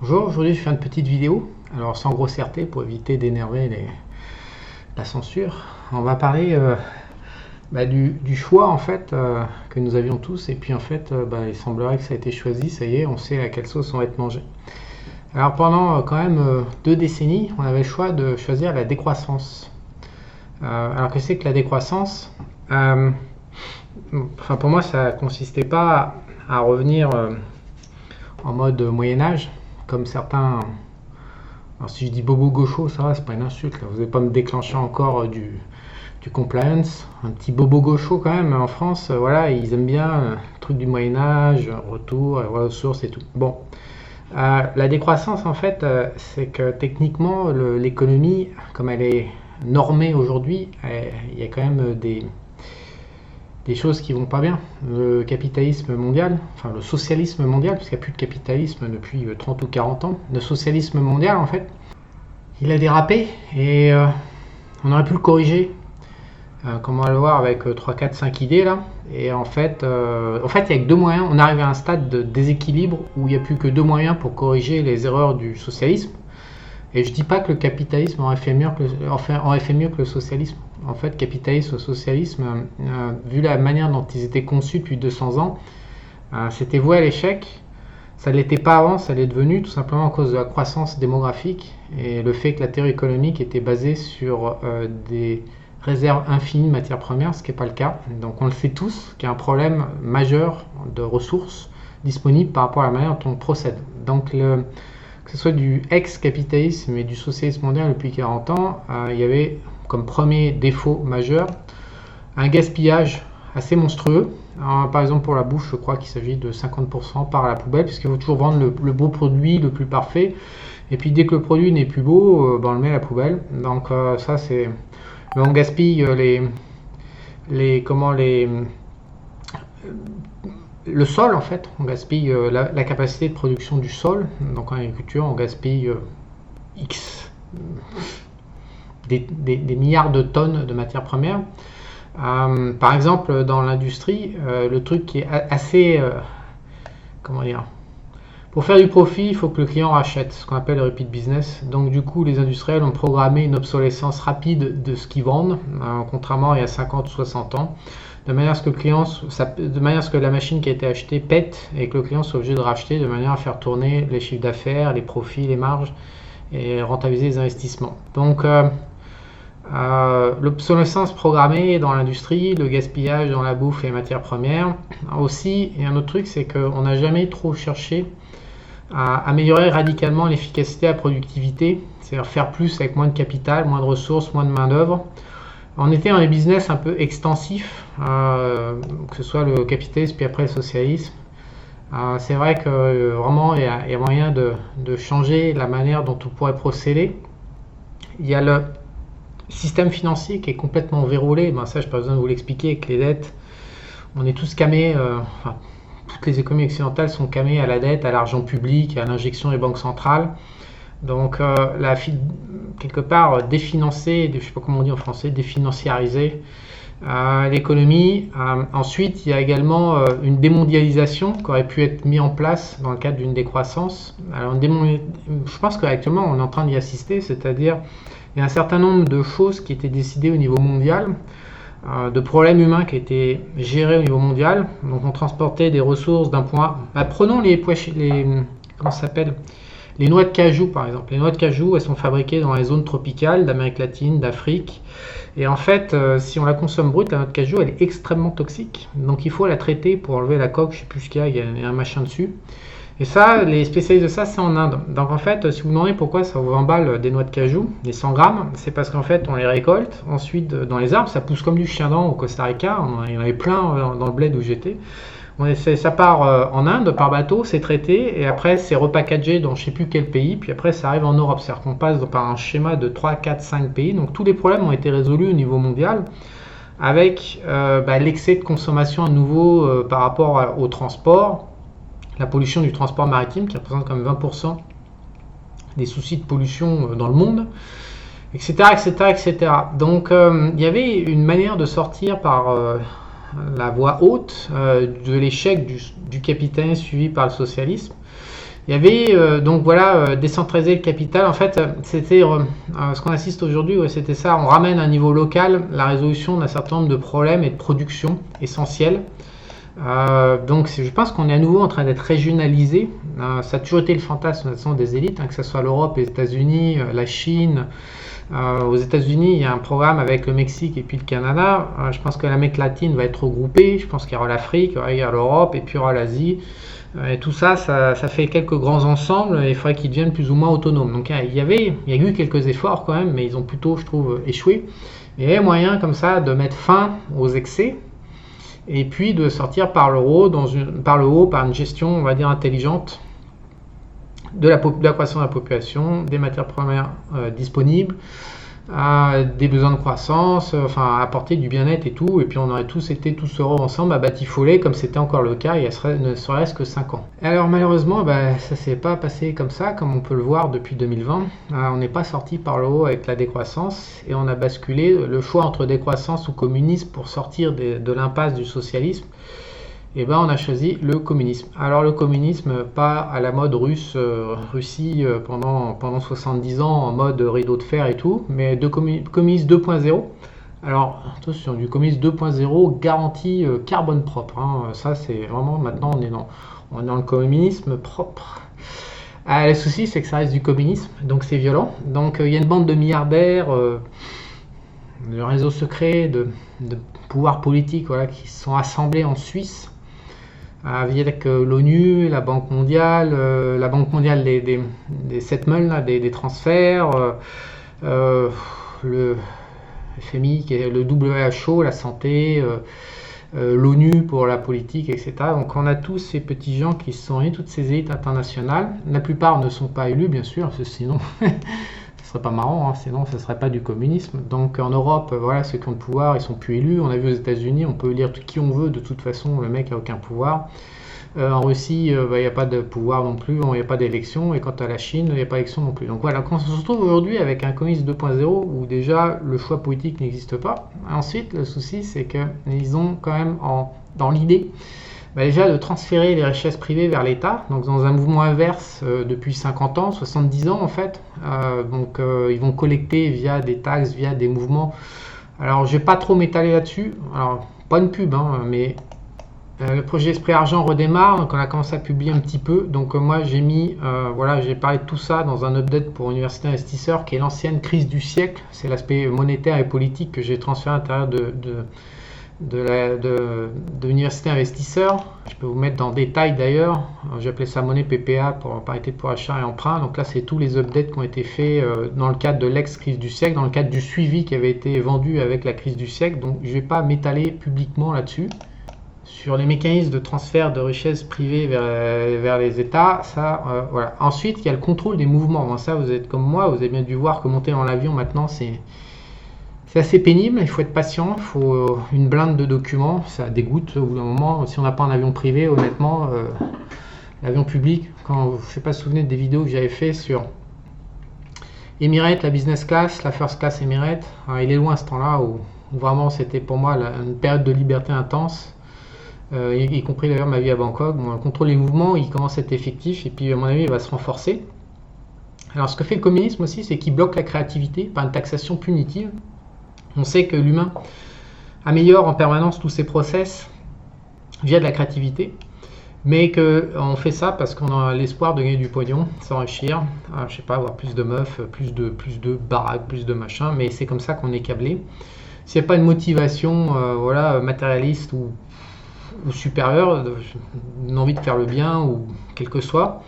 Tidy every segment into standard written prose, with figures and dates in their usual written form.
Bonjour, aujourd'hui je fais une petite vidéo, alors sans grossièreté pour éviter d'énerver la censure. On va parler du choix en fait que nous avions tous et puis en fait il semblerait que ça a été choisi, ça y est, on sait à quelle sauce on va être mangé. Alors pendant quand même 2 décennies, on avait le choix de choisir la décroissance. Alors que c'est que la décroissance Enfin pour moi ça consistait pas à revenir en mode Moyen Âge comme certains. Alors si je dis bobo gaucho, ça va, c'est pas une insulte, là. Vous n'allez pas me déclencher encore du compliance. Un petit bobo gaucho quand même en France, voilà, ils aiment bien le truc du Moyen-Âge, retour, aux sources et tout. Bon, la décroissance en fait, c'est que techniquement l'économie, comme elle est normée aujourd'hui, il y a quand même des choses qui vont pas bien. Le capitalisme mondial, enfin le socialisme mondial, puisqu'il n'y a plus de capitalisme depuis 30 ou 40 ans, le socialisme mondial en fait, il a dérapé et on aurait pu le corriger, comme on va le voir avec 3, 4, 5 idées là. Et en fait, il n'y a que deux moyens. On arrive à un stade de déséquilibre où il n'y a plus que deux moyens pour corriger les erreurs du socialisme. Et je dis pas que le capitalisme aurait fait mieux que le socialisme. En fait, capitalisme ou socialisme, vu la manière dont ils étaient conçus depuis 200 ans, c'était voué à l'échec. Ça ne l'était pas avant, ça l'est devenu tout simplement à cause de la croissance démographique et le fait que la théorie économique était basée sur des réserves infinies de matières premières, ce qui n'est pas le cas. Donc on le sait tous qu'il y a un problème majeur de ressources disponibles par rapport à la manière dont on procède. Donc que ce soit du ex-capitalisme et du socialisme mondial depuis 40 ans, il y avait comme premier défaut majeur un gaspillage assez monstrueux. Alors, par exemple pour la bouffe, je crois qu'il s'agit de 50% par la poubelle, puisqu'il faut toujours vendre le beau produit, le plus parfait. Et puis dès que le produit n'est plus beau, on le met à la poubelle. Donc ça c'est... On gaspille le sol en fait, on gaspille la capacité de production du sol. Donc en agriculture, on gaspille X, des milliards de tonnes de matières premières. Par exemple, dans l'industrie, le truc qui est assez, comment dire, pour faire du profit, il faut que le client rachète, ce qu'on appelle le repeat business. Donc du coup, les industriels ont programmé une obsolescence rapide de ce qu'ils vendent, contrairement à il y a 50 ou 60 ans, de manière à ce que la machine qui a été achetée pète et que le client soit obligé de racheter de manière à faire tourner les chiffres d'affaires, les profits, les marges et rentabiliser les investissements. Donc l'obsolescence programmée dans l'industrie, le gaspillage dans la bouffe et les matières premières. Aussi, et un autre truc, c'est qu'on n'a jamais trop cherché à améliorer radicalement l'efficacité et la productivité, c'est-à-dire faire plus avec moins de capital, moins de ressources, moins de main-d'œuvre. On était dans des business un peu extensifs, que ce soit le capitalisme puis après le socialisme. C'est vrai que vraiment il y a moyen de changer la manière dont on pourrait procéder. Il y a le système financier qui est complètement verrouillé. Ça, je n'ai pas besoin de vous l'expliquer avec les dettes. On est tous camés, toutes les économies occidentales sont camées à la dette, à l'argent public, à l'injection des banques centrales. Donc, quelque part, définancer, je ne sais pas comment on dit en français, définanciariser l'économie. Ensuite, il y a également une démondialisation qui aurait pu être mise en place dans le cadre d'une décroissance. Alors, je pense qu'actuellement, on est en train d'y assister, c'est-à-dire il y a un certain nombre de choses qui étaient décidées au niveau mondial, de problèmes humains qui étaient gérés au niveau mondial. Donc, on transportait des ressources d'un point. Prenons comment ça s'appelle, les noix de cajou, par exemple. Les noix de cajou, elles sont fabriquées dans les zones tropicales d'Amérique latine, d'Afrique. Et en fait, si on la consomme brute, la noix de cajou, elle est extrêmement toxique. Donc il faut la traiter pour enlever la coque, je ne sais plus ce qu'il y a, il y a un machin dessus. Et ça, les spécialistes de ça, c'est en Inde. Donc en fait, si vous vous demandez pourquoi ça vous emballe des noix de cajou, les 100 grammes, c'est parce qu'en fait, on les récolte. Ensuite, dans les arbres, ça pousse comme du chien dent au Costa Rica. Il y en avait plein dans le bled où j'étais. Ça part en Inde par bateau, c'est traité et après c'est repackagé dans je ne sais plus quel pays, puis après ça arrive en Europe. C'est-à-dire qu'on passe par un schéma de 3, 4, 5 pays. Donc tous les problèmes ont été résolus au niveau mondial avec l'excès de consommation à nouveau par rapport au transport, la pollution du transport maritime qui représente quand même 20% des soucis de pollution dans le monde, etc. etc., etc. Donc il y avait une manière de sortir par la voie haute de l'échec du capitalisme suivi par le socialisme. Il y avait donc voilà, décentraliser le capital. En fait, c'était ce qu'on assiste aujourd'hui, ouais, c'était ça. On ramène à un niveau local la résolution d'un certain nombre de problèmes et de production essentiels. Donc je pense qu'on est à nouveau en train d'être régionalisé. Ça a toujours été le fantasme des élites, que ce soit l'Europe, les États-Unis, la Chine. Aux États-Unis, il y a un programme avec le Mexique et puis le Canada. Je pense que l'Amérique latine va être regroupée. Je pense qu'il y aura l'Afrique, il y aura l'Europe et puis il y aura l'Asie. Et tout ça, ça fait quelques grands ensembles. Et il faudrait qu'ils deviennent plus ou moins autonomes. Donc il y a eu quelques efforts quand même, mais ils ont plutôt, je trouve, échoué. Et il y a moyen comme ça de mettre fin aux excès et puis de sortir par le haut, par une gestion, on va dire, intelligente de la croissance de la population, des matières premières disponibles, des besoins de croissance, apporter du bien-être et tout, et puis on aurait tous été tous heureux ensemble à batifoler comme c'était encore le cas il y a ne serait-ce que 5 ans. Alors malheureusement, ça s'est pas passé comme ça, comme on peut le voir depuis 2020. On n'est pas sorti par le haut avec la décroissance, et on a basculé le choix entre décroissance ou communisme pour sortir de l'impasse du socialisme. Et on a choisi le communisme. Alors le communisme, pas à la mode Russie pendant 70 ans en mode rideau de fer et tout, mais de communisme 2.0. Alors attention, du communisme 2.0 garantie carbone propre. Ça c'est vraiment, maintenant on est dans le communisme propre. Le souci c'est que ça reste du communisme, donc c'est violent. Donc il y a une bande de milliardaires, de réseaux secrets, de pouvoirs politiques, voilà, qui se sont assemblés en Suisse avec l'ONU, la Banque mondiale des settlements, des transferts, le FMI, qui est le WHO, la santé, l'ONU pour la politique, etc. Donc on a tous ces petits gens qui se sont réunis, toutes ces élites internationales. La plupart ne sont pas élus, bien sûr, parce que sinon ce serait pas marrant, sinon ce serait pas du communisme. Donc en Europe, voilà, ceux qui ont le pouvoir, ils sont plus élus. On a vu aux États-Unis, on peut élire qui on veut, de toute façon, le mec a aucun pouvoir. En Russie, il n'y a pas de pouvoir non plus, il n'y a pas d'élection, et quant à la Chine, il n'y a pas d'élection non plus. Donc voilà, on se retrouve aujourd'hui avec un communisme 2.0 où déjà le choix politique n'existe pas. Ensuite, le souci, c'est qu'ils ont quand même dans l'idée déjà de transférer les richesses privées vers l'État, donc dans un mouvement inverse depuis 50 ans, 70 ans en fait. Ils vont collecter via des taxes, via des mouvements. Alors je vais pas trop m'étaler là-dessus, alors pas une pub, mais le projet Esprit Argent redémarre, donc on a commencé à publier un petit peu. Donc moi j'ai j'ai parlé de tout ça dans un update pour Université Investisseurs, qui est l'ancienne crise du siècle. C'est l'aspect monétaire et politique que j'ai transféré à l'intérieur de l'Université Investisseurs. Je peux vous mettre dans détail d'ailleurs. J'ai appelé ça monnaie PPA pour parité pour achat et emprunt. Donc là c'est tous les updates qui ont été faits dans le cadre de l'ex-crise du siècle, dans le cadre du suivi qui avait été vendu avec la crise du siècle. Donc je ne vais pas m'étaler publiquement là-dessus. Sur les mécanismes de transfert de richesses privées vers les États, voilà. Ensuite, il y a le contrôle des mouvements. Ça, vous êtes comme moi, vous avez bien dû voir que monter dans l'avion maintenant, c'est assez pénible. Il faut être patient, il faut une blinde de documents. Ça dégoûte au bout d'un moment. Si on n'a pas un avion privé, honnêtement, l'avion public, je ne sais pas si vous vous souvenez des vidéos que j'avais fait sur Emirates, la business class, la first class Emirates. Alors, il est loin ce temps-là où vraiment c'était pour moi une période de liberté intense. Y compris d'ailleurs ma vie à Bangkok. Le contrôle des mouvements, il commence à être effectif et puis à mon avis il va se renforcer. Alors ce que fait le communisme aussi, c'est qu'il bloque la créativité par une taxation punitive. On sait que l'humain améliore en permanence tous ses process via de la créativité, mais qu'on fait ça parce qu'on a l'espoir de gagner du pognon, s'enrichir, je sais pas, avoir plus de meufs, plus de baraques, plus de machins, mais c'est comme ça qu'on est câblé. S'il n'y a pas une motivation matérialiste ou supérieure, une envie de faire le bien ou quel que soit,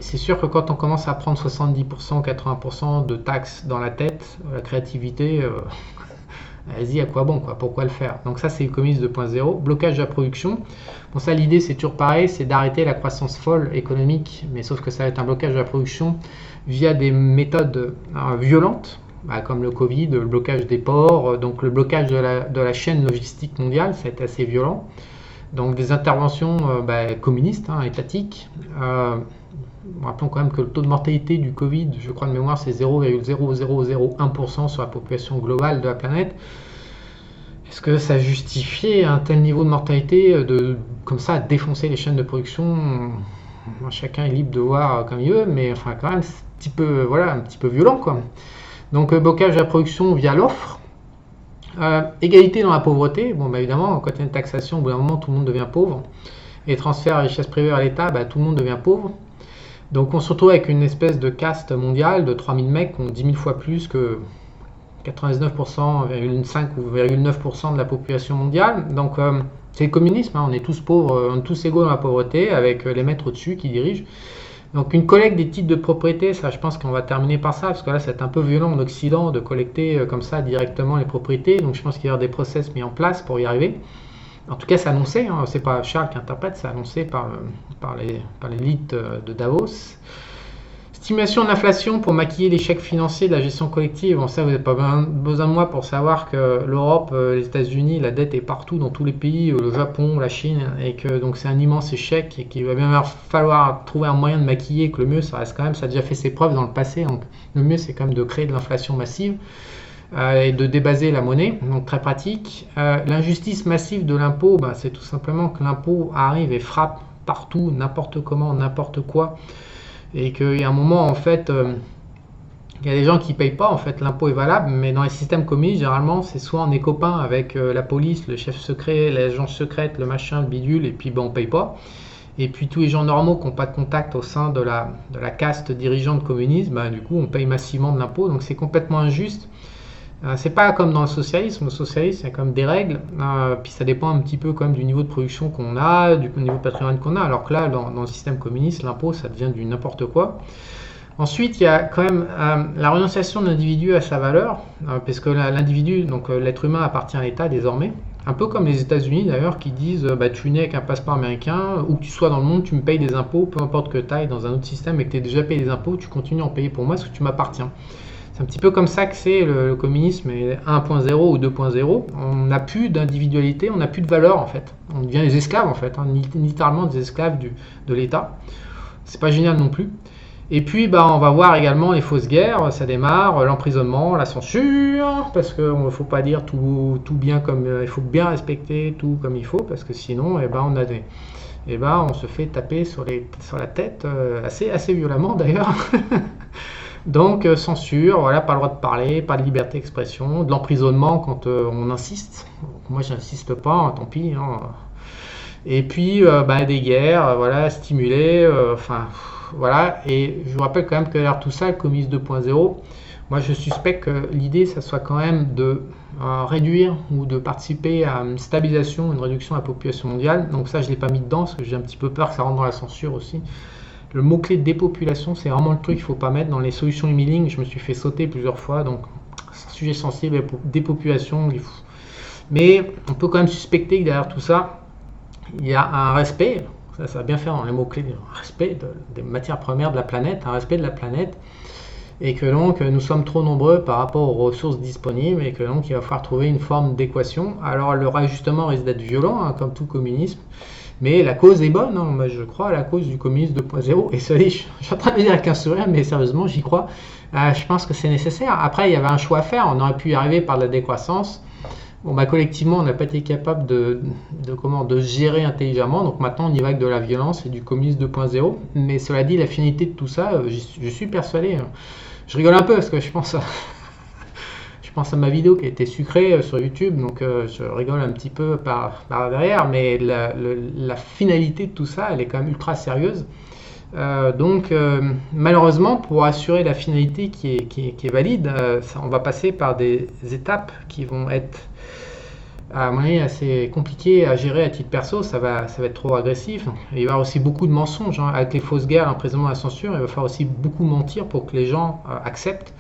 c'est sûr que quand on commence à prendre 70% 80% de taxes dans la tête, la créativité, vas-y, à quoi bon, pourquoi le faire? Donc ça c'est le communisme 2.0, blocage de la production. Bon, ça l'idée c'est toujours pareil, c'est d'arrêter la croissance folle économique, mais sauf que ça va être un blocage de la production via des méthodes violentes, comme le Covid, le blocage des ports, donc le blocage de la chaîne logistique mondiale, ça a été assez violent. Donc des interventions communistes, étatiques. Rappelons quand même que le taux de mortalité du Covid, je crois de mémoire, c'est 0,0001% sur la population globale de la planète. Est-ce que ça justifiait un tel niveau de mortalité comme ça, défoncer les chaînes de production? chacun est libre de voir comme il veut, mais enfin quand même c'est un petit peu, voilà, un petit peu violent quoi. Donc blocage de la production via l'offre. Égalité dans la pauvreté. Bon, bah, évidemment, quand il y a une taxation, au bout d'un moment, tout le monde devient pauvre. Et transfert à richesse privée à l'État, bah, tout le monde devient pauvre. Donc on se retrouve avec une espèce de caste mondiale de 3000 mecs qui ont 10 000 fois plus que 99%, 5 ou 9% de la population mondiale. Donc c'est le communisme, hein. On est tous pauvres, on est tous égaux dans la pauvreté, avec les maîtres au-dessus qui dirigent. Donc une collecte des titres de propriété, ça je pense qu'on va terminer par ça, parce que là c'est un peu violent en Occident de collecter comme ça directement les propriétés, donc je pense qu'il y aura des process mis en place pour y arriver. En tout cas c'est annoncé, hein, c'est pas Charles qui interprète, c'est annoncé par l'élite de Davos. Estimation de l'inflation pour maquiller l'échec financier de la gestion collective. Bon, ça, vous n'avez pas besoin de moi pour savoir que l'Europe, les États-Unis, la dette est partout dans tous les pays, le Japon, la Chine, et que donc c'est un immense échec et qu'il va bien falloir trouver un moyen de maquiller. Que le mieux, ça reste quand même, ça a déjà fait ses preuves dans le passé. Donc le mieux, c'est quand même de créer de l'inflation massive et de débaser la monnaie. Donc très pratique. L'injustice massive de l'impôt, bah, c'est tout simplement que l'impôt arrive et frappe partout, n'importe comment, n'importe quoi. Et qu'il y a un moment, en fait, il y a des gens qui ne payent pas, en fait, l'impôt est valable, mais dans les systèmes communistes, généralement, c'est soit on est copain avec la police, le chef secret, l'agence secrète, le machin, le bidule, et puis ben, on ne paye pas. Et puis tous les gens normaux qui n'ont pas de contact au sein de la caste dirigeante communiste, ben, du coup, on paye massivement de l'impôt, donc c'est complètement injuste. C'est pas comme dans le socialisme. Le socialisme, il y a comme des règles, puis ça dépend un petit peu quand même du niveau de production qu'on a, du niveau de patrimoine qu'on a, alors que là, dans le système communiste, l'impôt, ça devient du n'importe quoi. Ensuite, il y a quand même la renonciation de l'individu à sa valeur, parce que l'individu, donc l'être humain appartient à l'État désormais, un peu comme les États-Unis d'ailleurs, qui disent bah, tu nais avec un passeport américain, où que tu sois dans le monde, tu me payes des impôts, peu importe que tu ailles dans un autre système et que tu aies déjà payé des impôts, tu continues à en payer pour moi parce que tu m'appartiens. C'est un petit peu comme ça que c'est le communisme 1.0 ou 2.0. On n'a plus d'individualité, on n'a plus de valeur en fait. On devient des esclaves en fait, hein, littéralement des esclaves de l'État. C'est pas génial non plus. Et puis bah, on va voir également les fausses guerres, ça démarre, l'emprisonnement, la censure, parce qu'il ne faut pas dire tout bien comme il faut bien respecter tout comme il faut, parce que sinon on se fait taper sur la tête assez violemment d'ailleurs. Donc censure, voilà, pas le droit de parler, pas de liberté d'expression, de l'emprisonnement quand on insiste. Moi j'insiste pas, hein, tant pis. Hein. Et puis bah, des guerres, voilà, stimulées, voilà. Et je vous rappelle quand même que derrière tout ça, le communisme 2.0, moi je suspecte que l'idée ça soit quand même de réduire ou de participer à une stabilisation, une réduction de la population mondiale. Donc ça je l'ai pas mis dedans parce que j'ai un petit peu peur que ça rentre dans la censure aussi. Le mot-clé de dépopulation, c'est vraiment le truc qu'il ne faut pas mettre dans les solutions emailing. Je me suis fait sauter plusieurs fois, donc c'est un sujet sensible, dépopulation. Mais on peut quand même suspecter que derrière tout ça, il y a un respect, ça va bien faire dans les mots-clés, un respect des matières premières de la planète, un respect de la planète, et que donc nous sommes trop nombreux par rapport aux ressources disponibles, et que donc il va falloir trouver une forme d'équation. Alors le réajustement risque d'être violent, hein, comme tout communisme. Mais la cause est bonne, hein. Moi, je crois à la cause du communisme 2.0. Et ça, je suis en train de le dire avec un sourire, mais sérieusement, j'y crois. Je pense que c'est nécessaire. Après, il y avait un choix à faire. On aurait pu y arriver par la décroissance. Bon, bah, collectivement, on n'a pas été capable de gérer intelligemment. Donc maintenant, on y va avec de la violence et du communisme 2.0. Mais cela dit, la finalité de tout ça, je suis persuadé. Je rigole un peu parce que je pense à ma vidéo qui a été sucrée sur YouTube, donc je rigole un petit peu par derrière, mais la finalité de tout ça, elle est quand même ultra sérieuse. Donc malheureusement, pour assurer la finalité qui est valide, on va passer par des étapes qui vont être à mon avis assez compliquées à gérer à titre perso. Ça va être trop agressif. Il va y avoir aussi beaucoup de mensonges, hein, avec les fausses guerres, l'emprisonnement, la censure. Il va falloir aussi beaucoup mentir pour que les gens acceptent.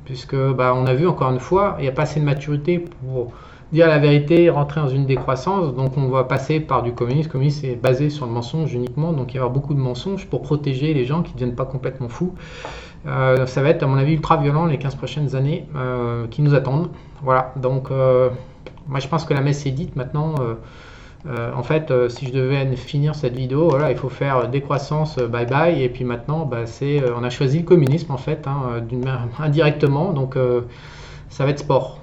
Puisque bah, on a vu encore une fois, il n'y a pas assez de maturité pour dire la vérité, rentrer dans une décroissance, donc on va passer par du communisme. Le communisme est basé sur le mensonge uniquement, donc il va y avoir beaucoup de mensonges pour protéger les gens qui ne deviennent pas complètement fous. Ça va être à mon avis ultra violent les 15 prochaines années qui nous attendent. Voilà, donc moi je pense que la messe est dite maintenant. En fait, si je devais finir cette vidéo, voilà, il faut faire décroissance, bye bye, et puis maintenant, bah, on a choisi le communisme en fait, hein, indirectement, donc ça va être sport.